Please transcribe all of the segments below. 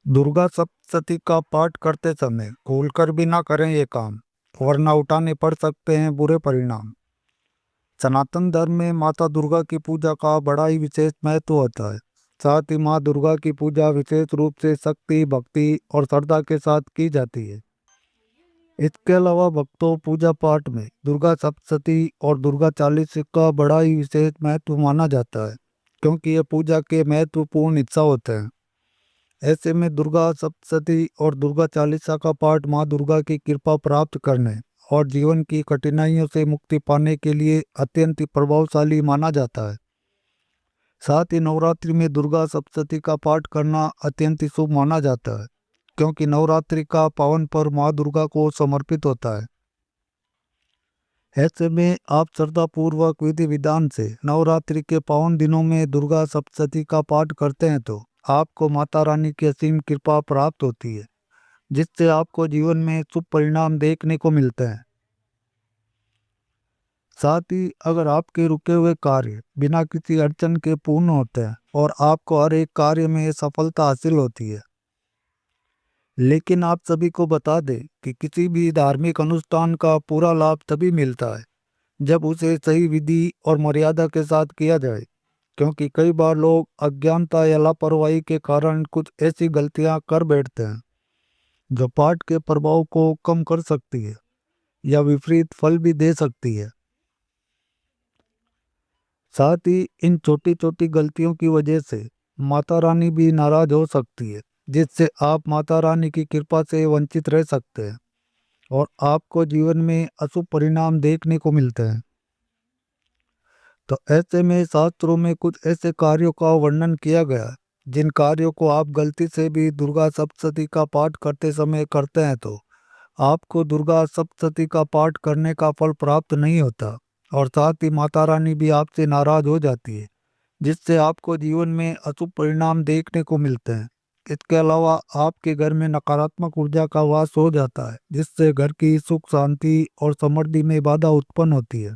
दुर्गा सप्तशती का पाठ करते समय भूलकर भी ना करें ये काम, वरना उठाने पड़ सकते हैं बुरे परिणाम। सनातन धर्म में माता दुर्गा की पूजा का बड़ा ही विशेष महत्व होता है। साथ ही माँ दुर्गा की पूजा विशेष रूप से शक्ति, भक्ति और श्रद्धा के साथ की जाती है। इसके अलावा भक्तों पूजा पाठ में दुर्गा सप्तशती और दुर्गा चालीस का बड़ा ही विशेष महत्व माना जाता है, क्योंकि ये पूजा के महत्वपूर्ण हिस्सा होते हैं। ऐसे में दुर्गा सप्तशती और दुर्गा चालीसा का पाठ माँ दुर्गा की कृपा प्राप्त करने और जीवन की कठिनाइयों से मुक्ति पाने के लिए अत्यंत ही प्रभावशाली माना जाता है। साथ ही नवरात्रि में दुर्गा सप्तशती का पाठ करना अत्यंत ही शुभ माना जाता है, क्योंकि नवरात्रि का पावन पर्व माँ दुर्गा को समर्पित होता है। ऐसे में आप श्रद्धा पूर्वक विधि विधान से नवरात्रि के पावन दिनों में दुर्गा सप्तशती का पाठ करते हैं तो आपको माता रानी की असीम कृपा प्राप्त होती है, जिससे आपको जीवन में शुभ परिणाम देखने को मिलते हैं। साथ ही अगर आपके रुके हुए कार्य बिना किसी अड़चन के पूर्ण होते हैं और आपको हर एक कार्य में सफलता हासिल होती है। लेकिन आप सभी को बता दें कि किसी भी धार्मिक अनुष्ठान का पूरा लाभ तभी मिलता है जब उसे सही विधि और मर्यादा के साथ किया जाए, क्योंकि कई बार लोग अज्ञानता या लापरवाही के कारण कुछ ऐसी गलतियां कर बैठते हैं जो पाठ के प्रभाव को कम कर सकती है या विपरीत फल भी दे सकती है। साथ ही इन छोटी छोटी गलतियों की वजह से माता रानी भी नाराज हो सकती है, जिससे आप माता रानी की कृपा से वंचित रह सकते हैं और आपको जीवन में अशुभ परिणाम देखने को मिलते हैं। तो ऐसे में शास्त्रों में कुछ ऐसे कार्यों का वर्णन किया गया है जिन कार्यों को आप गलती से भी दुर्गा सप्तशती का पाठ करते समय करते हैं तो आपको दुर्गा सप्तशती का पाठ करने का फल प्राप्त नहीं होता और साथ ही माता रानी भी आपसे नाराज हो जाती है, जिससे आपको जीवन में अशुभ परिणाम देखने को मिलते हैं। इसके अलावा आपके घर में नकारात्मक ऊर्जा का वास हो जाता है, जिससे घर की सुख शांति और समृद्धि में बाधा उत्पन्न होती है।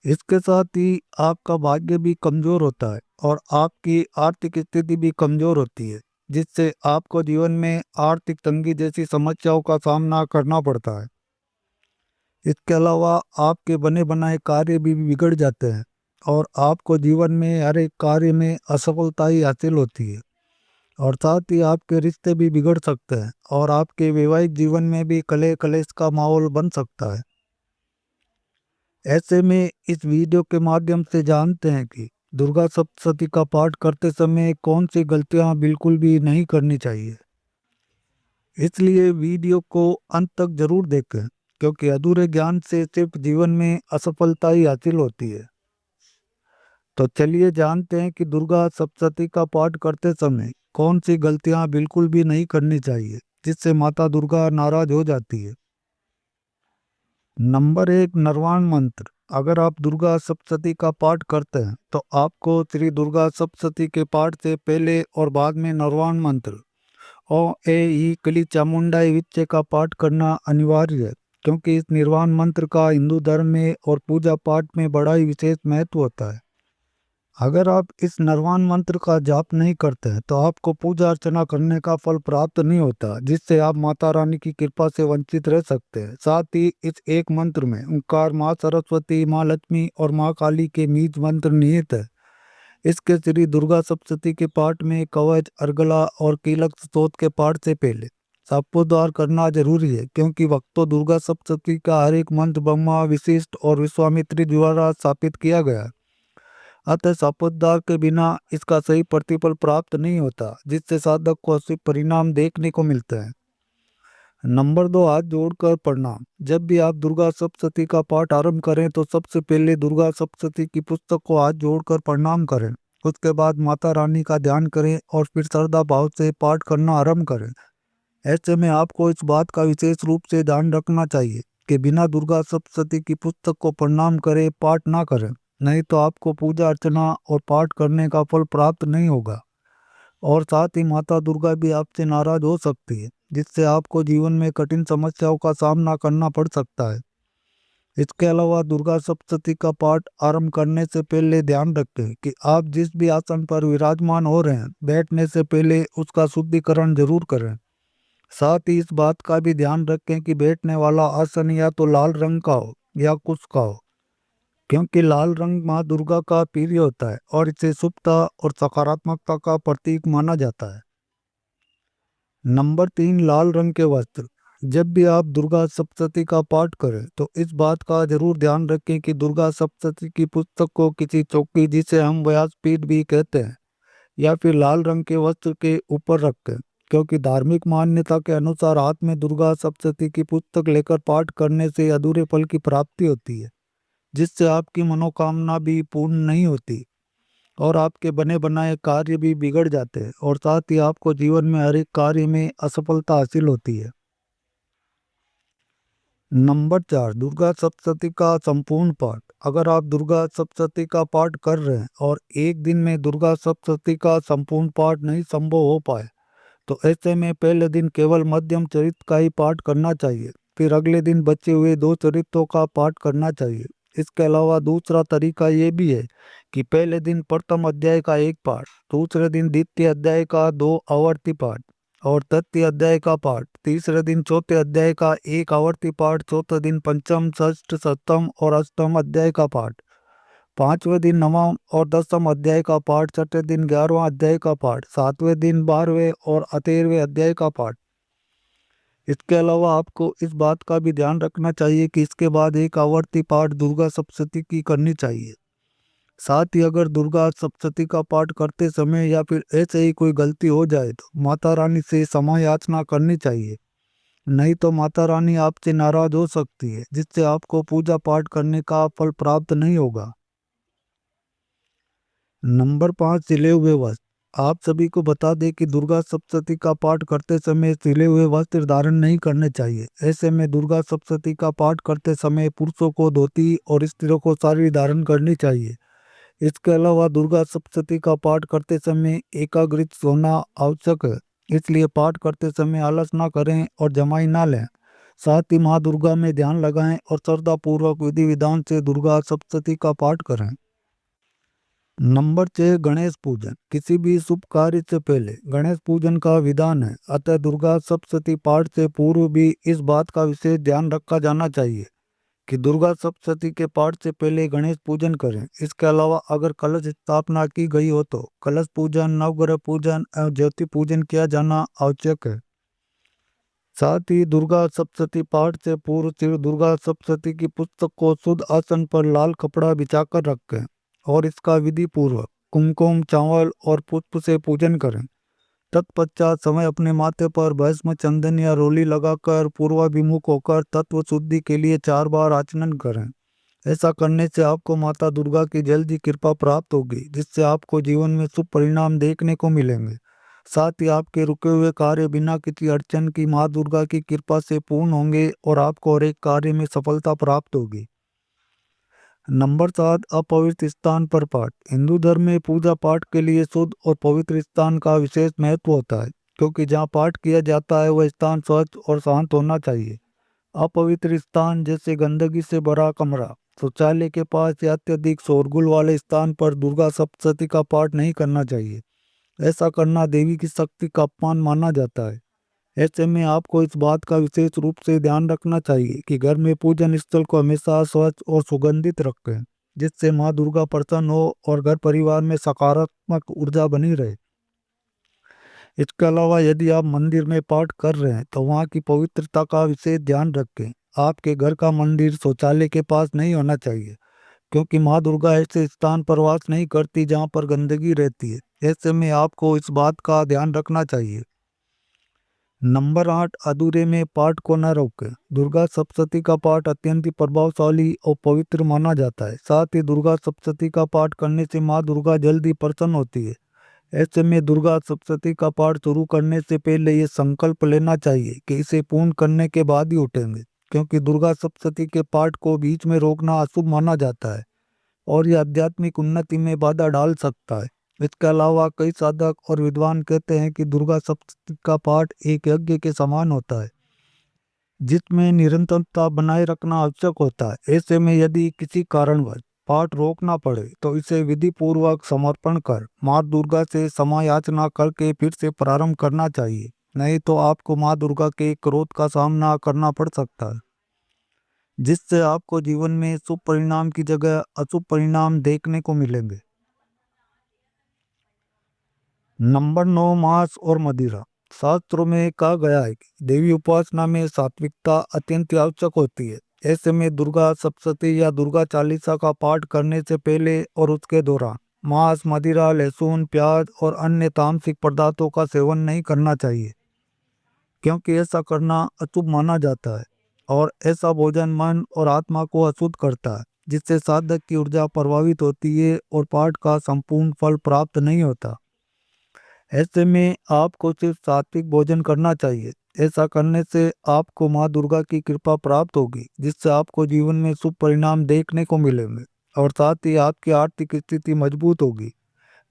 इसके साथ ही आपका भाग्य भी कमजोर होता है और आपकी आर्थिक स्थिति भी कमजोर होती है, जिससे आपको जीवन में आर्थिक तंगी जैसी समस्याओं का सामना करना पड़ता है। इसके अलावा आपके बने बनाए कार्य भी बिगड़ जाते हैं और आपको जीवन में हर एक कार्य में असफलता ही हासिल होती है और साथ ही आपके रिश्ते भी बिगड़ सकते हैं और आपके वैवाहिक जीवन में भी कलह कलेश का माहौल बन सकता है। ऐसे में इस वीडियो के माध्यम से जानते हैं कि दुर्गा सप्तशती का पाठ करते समय कौन सी गलतियां बिल्कुल भी नहीं करनी चाहिए। इसलिए वीडियो को अंत तक जरूर देखें, क्योंकि अधूरे ज्ञान से सिर्फ जीवन में असफलता ही हासिल होती है। तो चलिए जानते हैं कि दुर्गा सप्तशती का पाठ करते समय कौन सी गलतियां बिल्कुल भी नहीं करनी चाहिए, जिससे माता दुर्गा नाराज हो जाती है। नंबर 1, नरवाण मंत्र। अगर आप दुर्गा सप्तशती का पाठ करते हैं तो आपको श्री दुर्गा सप्तशती के पाठ से पहले और बाद में नरवाण मंत्र ओ ए ई कली चामुंडाई विच्चे का पाठ करना अनिवार्य है, क्योंकि इस निर्वाण मंत्र का हिंदू धर्म में और पूजा पाठ में बड़ा ही विशेष महत्व होता है। अगर आप इस नरवाण मंत्र का जाप नहीं करते हैं तो आपको पूजा अर्चना करने का फल प्राप्त नहीं होता, जिससे आप माता रानी की कृपा से वंचित रह सकते हैं। साथ ही इस एक मंत्र में ओंकार, माँ सरस्वती, माँ लक्ष्मी और माँ काली के बीज मंत्र निहित है। इसके श्री दुर्गा सप्तशती के पाठ में कवच, अर्गला और कीलक स्तोत्र के पाठ से पहले शापोद्धार करना जरूरी है, क्योंकि भक्तों दुर्गा सप्तशती का हर एक मंत्र ब्रह्मा, विशिष्ट और विश्वामित्री द्वारा स्थापित किया गया है। अतः शापोद्धार के बिना इसका सही प्रतिफल प्राप्त नहीं होता, जिससे साधक को अशुभ परिणाम देखने को मिलते हैं। नंबर 2, हाथ जोड़कर प्रणाम। जब भी आप दुर्गा सप्तशती का पाठ आरंभ करें तो सबसे पहले दुर्गा सप्तशती की पुस्तक को हाथ जोड़कर प्रणाम करें। उसके बाद माता रानी का ध्यान करें और फिर श्रद्धा भाव से पाठ करना आरंभ करें। ऐसे में आपको इस बात का विशेष रूप से ध्यान रखना चाहिए कि बिना दुर्गा सप्तशती की पुस्तक को प्रणाम करे पाठ ना करें, नहीं तो आपको पूजा अर्चना और पाठ करने का फल प्राप्त नहीं होगा और साथ ही माता दुर्गा भी आपसे नाराज हो सकती है, जिससे आपको जीवन में कठिन समस्याओं का सामना करना पड़ सकता है। इसके अलावा दुर्गा सप्तशती का पाठ आरंभ करने से पहले ध्यान रखें कि आप जिस भी आसन पर विराजमान हो रहे हैं, बैठने से पहले उसका शुद्धिकरण जरूर करें। साथ ही इस बात का भी ध्यान रखें कि बैठने वाला आसन या तो लाल रंग का हो या कुश का हो, क्योंकि लाल रंग माँ दुर्गा का प्रिय होता है और इसे शुभता और सकारात्मकता का प्रतीक माना जाता है। नंबर 3, लाल रंग के वस्त्र। जब भी आप दुर्गा सप्तशती का पाठ करें तो इस बात का जरूर ध्यान रखें कि दुर्गा सप्तशती की पुस्तक को किसी चौकी, जिसे हम व्यासपीठ भी कहते हैं, या फिर लाल रंग के वस्त्र के ऊपर रखें, क्योंकि धार्मिक मान्यता के अनुसार हाथ में दुर्गा सप्तशती की पुस्तक लेकर पाठ करने से अधूरे फल की प्राप्ति होती है, जिससे आपकी मनोकामना भी पूर्ण नहीं होती और आपके बने बनाए कार्य भी बिगड़ जाते हैं और साथ ही आपको जीवन में हर एक कार्य में असफलता हासिल होती है। नंबर 4, दुर्गा सप्तशती का संपूर्ण पाठ। अगर आप दुर्गा सप्तशती का पाठ कर रहे हैं और एक दिन में दुर्गा सप्तशती का संपूर्ण पाठ नहीं संभव हो पाए, तो ऐसे में पहले दिन केवल मध्यम चरित्र का ही पाठ करना चाहिए। फिर अगले दिन बचे हुए 2 चरित्रों का पाठ करना चाहिए। इसके अलावा दूसरा तरीका ये भी है कि पहले दिन प्रथम अध्याय का एक पाठ, दूसरे दिन द्वितीय अध्याय का 2 आवर्ती पाठ और तृतीय अध्याय का पाठ, तीसरे दिन चौथे अध्याय का एक आवर्ती पाठ, चौथे दिन पंचम, षष्ठ, सप्तम और अष्टम अध्याय का पाठ, पांचवें दिन नवम और दसम अध्याय का पाठ, छठे दिन 11वां अध्याय का पाठ, सातवें दिन 12वें और 13वें अध्याय का पाठ। इसके अलावा आपको इस बात का भी ध्यान रखना चाहिए कि इसके बाद एक आवर्ती पाठ दुर्गा सप्तशती की करनी चाहिए। साथ ही अगर दुर्गा सप्तशती का पाठ करते समय या फिर ऐसे ही कोई गलती हो जाए तो माता रानी से क्षमा याचना करनी चाहिए, नहीं तो माता रानी आपसे नाराज हो सकती है, जिससे आपको पूजा पाठ करने का फल प्राप्त नहीं होगा। नंबर 5, सिले हुए वस्त्र। आप सभी को बता दें कि दुर्गा सप्तशती का पाठ करते समय सिले हुए वस्त्र धारण नहीं करने चाहिए। ऐसे में दुर्गा सप्तशती का पाठ करते समय पुरुषों को धोती और स्त्रियों को साड़ी धारण करनी चाहिए। इसके अलावा दुर्गा सप्तशती का पाठ करते समय एकाग्रित सोना आवश्यक है, इसलिए पाठ करते समय आलस ना करें और जमाई ना लें। साथ ही माँ दुर्गा में ध्यान लगाएं और श्रद्धा पूर्वक विधि विधान से दुर्गा सप्तशती का पाठ करें। नंबर 6, गणेश पूजन। किसी भी शुभ कार्य से पहले गणेश पूजन का विधान है, अतः दुर्गा सप्तशती पाठ से पूर्व भी इस बात का विशेष ध्यान रखा जाना चाहिए कि दुर्गा सप्तशती के पाठ से पहले गणेश पूजन करें। इसके अलावा अगर कलश स्थापना की गई हो तो कलश पूजन, नवग्रह पूजन एवं ज्योति पूजन किया जाना आवश्यक है। साथ ही दुर्गा सप्तशती पाठ से पूर्व श्री दुर्गा सप्तशती की पुस्तक को शुद्ध आसन पर लाल कपड़ा बिछाकर रखें और इसका विधि पूर्वक कुमकुम, चावल और पुष्प से पूजन करें। तत्पश्चात समय अपने माथे पर भस्म, चंदन या रोली लगाकर पूर्वाभिमुख होकर तत्व शुद्धि के लिए 4 बार आचमन करें। ऐसा करने से आपको माता दुर्गा की जल्दी कृपा प्राप्त होगी, जिससे आपको जीवन में शुभ परिणाम देखने को मिलेंगे। साथ ही आपके रुके हुए कार्य बिना किसी अड़चन की माँ दुर्गा की कृपा से पूर्ण होंगे और आपको हर एक कार्य में सफलता प्राप्त होगी। नंबर 7, अपवित्र स्थान पर पाठ। हिंदू धर्म में पूजा पाठ के लिए शुद्ध और पवित्र स्थान का विशेष महत्व होता है, क्योंकि जहाँ पाठ किया जाता है वह स्थान स्वच्छ और शांत होना चाहिए। अपवित्र स्थान जैसे गंदगी से भरा कमरा, शौचालय के पास या अत्यधिक शोरगुल वाले स्थान पर दुर्गा सप्तशती का पाठ नहीं करना चाहिए। ऐसा करना देवी की शक्ति का अपमान माना जाता है। ऐसे में आपको इस बात का विशेष रूप से ध्यान रखना चाहिए कि घर में पूजन स्थल को हमेशा स्वच्छ और सुगंधित रखें, जिससे माँ दुर्गा प्रसन्न हो और घर परिवार में सकारात्मक ऊर्जा बनी रहे। इसके अलावा यदि आप मंदिर में पाठ कर रहे हैं तो वहाँ की पवित्रता का विशेष ध्यान रखें। आपके घर का मंदिर शौचालय के पास नहीं होना चाहिए, क्योंकि माँ दुर्गा ऐसे स्थान पर वास नहीं करती जहाँ पर गंदगी रहती है। ऐसे में आपको इस बात का ध्यान रखना चाहिए। नंबर 8, अधूरे में पाठ को न रोकें। दुर्गा सप्तशती का पाठ अत्यंत प्रभावशाली और पवित्र माना जाता है। साथ ही दुर्गा सप्तशती का पाठ करने से माँ दुर्गा जल्दी प्रसन्न होती है। ऐसे में दुर्गा सप्तशती का पाठ शुरू करने से पहले ये संकल्प लेना चाहिए कि इसे पूर्ण करने के बाद ही उठेंगे, क्योंकि दुर्गा सप्तशती के पाठ को बीच में रोकना अशुभ माना जाता है और यह आध्यात्मिक उन्नति में बाधा डाल सकता है। इसके अलावा कई साधक और विद्वान कहते हैं कि दुर्गा सप्तशती का पाठ एक यज्ञ के समान होता है। जिसमें निरंतरता बनाए रखना आवश्यक होता है। ऐसे में यदि किसी कारणवश पाठ रोकना पड़े तो इसे विधि पूर्वक समर्पण कर माँ दुर्गा से क्षमा याचना करके फिर से प्रारंभ करना चाहिए। नहीं तो आपको माँ दुर्गा के क्रोध का सामना करना पड़ सकता है, जिससे आपको जीवन में शुभ परिणाम की जगह अशुभ परिणाम देखने को मिलेंगे। नंबर 9, मांस और मदिरा। शास्त्रों में कहा गया है कि देवी उपासना में सात्विकता अत्यंत आवश्यक होती है। ऐसे में दुर्गा सप्तशती या दुर्गा चालीसा का पाठ करने से पहले और उसके दौरान मांस, मदिरा, लहसुन, प्याज और अन्य तामसिक पदार्थों का सेवन नहीं करना चाहिए, क्योंकि ऐसा करना अशुभ माना जाता है और ऐसा भोजन मन और आत्मा को अशुद्ध करता है, जिससे साधक की ऊर्जा प्रभावित होती है और पाठ का संपूर्ण फल प्राप्त नहीं होता। ऐसे में आपको सिर्फ सात्विक भोजन करना चाहिए। ऐसा करने से आपको माँ दुर्गा की कृपा प्राप्त होगी, जिससे आपको जीवन में शुभ परिणाम देखने को मिलेंगे और साथ ही आपकी आर्थिक स्थिति मजबूत होगी,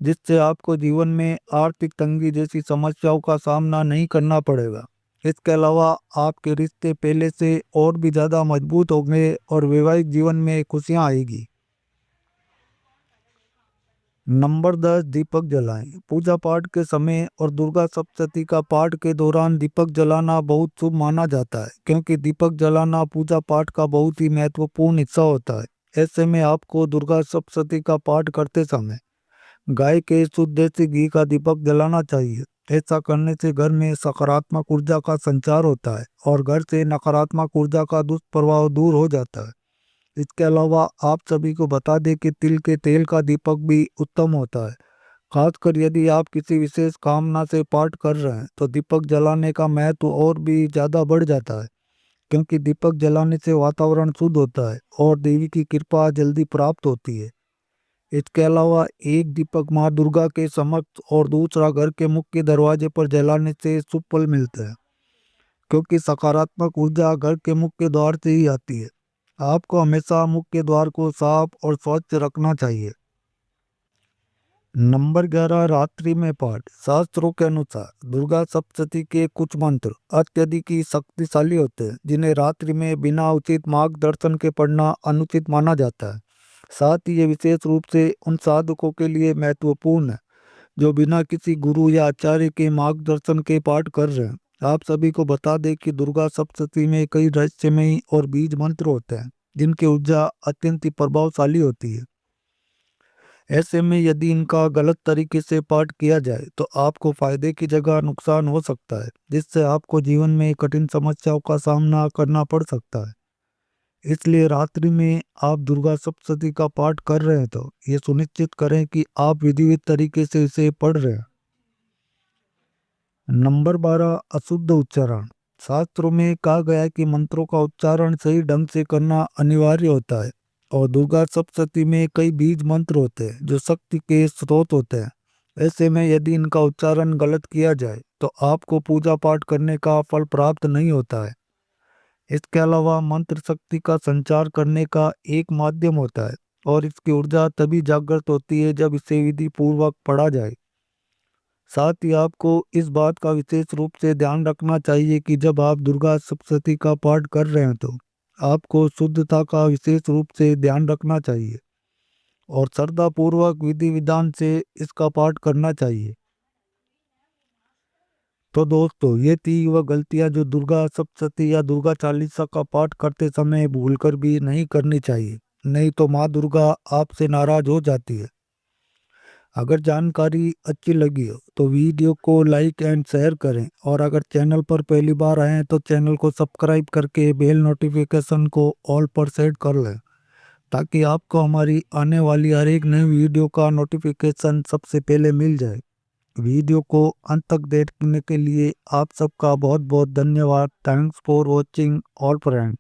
जिससे आपको जीवन में आर्थिक तंगी जैसी समस्याओं का सामना नहीं करना पड़ेगा। इसके अलावा आपके रिश्ते पहले से और भी ज़्यादा मजबूत होंगे और वैवाहिक जीवन में खुशियाँ आएगी। नंबर 10, दीपक जलाएं। पूजा पाठ के समय और दुर्गा सप्तशती का पाठ के दौरान दीपक जलाना बहुत शुभ माना जाता है, क्योंकि दीपक जलाना पूजा पाठ का बहुत ही महत्वपूर्ण हिस्सा होता है। ऐसे में आपको दुर्गा सप्तशती का पाठ करते समय गाय के शुद्ध देसी घी का दीपक जलाना चाहिए। ऐसा करने से घर में सकारात्मक ऊर्जा का संचार होता है और घर से नकारात्मक ऊर्जा का दुष्प्रभाव दूर हो जाता है। इसके अलावा आप सभी को बता दें कि तिल के तेल का दीपक भी उत्तम होता है। खासकर यदि आप किसी विशेष कामना से पाठ कर रहे हैं तो दीपक जलाने का महत्व और भी ज़्यादा बढ़ जाता है, क्योंकि दीपक जलाने से वातावरण शुद्ध होता है और देवी की कृपा जल्दी प्राप्त होती है। इसके अलावा एक दीपक माँ दुर्गा के समक्ष और दूसरा घर के मुख्य दरवाजे पर जलाने से शुभ फल मिलते हैं, क्योंकि सकारात्मक ऊर्जा घर के मुख्य द्वार से ही आती है। आपको हमेशा मुख्य द्वार को साफ और स्वच्छ रखना चाहिए। नंबर 11, रात्रि में पाठ। शास्त्रों के अनुसार दुर्गा सप्तशती के कुछ मंत्र अत्यधिक ही शक्तिशाली होते हैं, जिन्हें रात्रि में बिना उचित मार्गदर्शन के पढ़ना अनुचित माना जाता है। साथ ही ये विशेष रूप से उन साधकों के लिए महत्वपूर्ण है जो बिना किसी गुरु या आचार्य के मार्गदर्शन के पाठ कर रहे हैं। आप सभी को बता दें कि दुर्गा सप्तशती में कई रहस्यमयी और बीज मंत्र होते हैं, जिनकी ऊर्जा अत्यंत ही प्रभावशाली होती है। ऐसे में यदि इनका गलत तरीके से पाठ किया जाए तो आपको फायदे की जगह नुकसान हो सकता है, जिससे आपको जीवन में कठिन समस्याओं का सामना करना पड़ सकता है। इसलिए रात्रि में आप दुर्गा सप्तशती का पाठ कर रहे हैं तो ये सुनिश्चित करें कि आप विधिवत तरीके से इसे पढ़ रहे हैं। नंबर 12, अशुद्ध उच्चारण। शास्त्रों में कहा गया है कि मंत्रों का उच्चारण सही ढंग से करना अनिवार्य होता है और दुर्गा सप्तशती में कई बीज मंत्र होते हैं जो शक्ति के स्रोत होते हैं। ऐसे में यदि इनका उच्चारण गलत किया जाए तो आपको पूजा पाठ करने का फल प्राप्त नहीं होता है। इसके अलावा मंत्र शक्ति का संचार करने का एक माध्यम होता है और इसकी ऊर्जा तभी जागृत होती है जब इसे विधि पूर्वक पढ़ा जाए। साथ ही आपको इस बात का विशेष रूप से ध्यान रखना चाहिए कि जब आप दुर्गा सप्तशती का पाठ कर रहे हैं तो आपको शुद्धता का विशेष रूप से ध्यान रखना चाहिए और श्रद्धा पूर्वक विधि विधान से इसका पाठ करना चाहिए। तो दोस्तों, ये थी वह गलतियां जो दुर्गा सप्तशती या दुर्गा चालीसा का पाठ करते समय भूलकर भी नहीं करनी चाहिए, नहीं तो माँ दुर्गा आपसे नाराज हो जाती है। अगर जानकारी अच्छी लगी हो तो वीडियो को लाइक एंड शेयर करें और अगर चैनल पर पहली बार आए हैं तो चैनल को सब्सक्राइब करके बेल नोटिफिकेशन को ऑल पर सेट कर लें, ताकि आपको हमारी आने वाली हर एक नई वीडियो का नोटिफिकेशन सबसे पहले मिल जाए। वीडियो को अंत तक देखने के लिए आप सबका बहुत बहुत धन्यवाद। Thanks for watching all friends.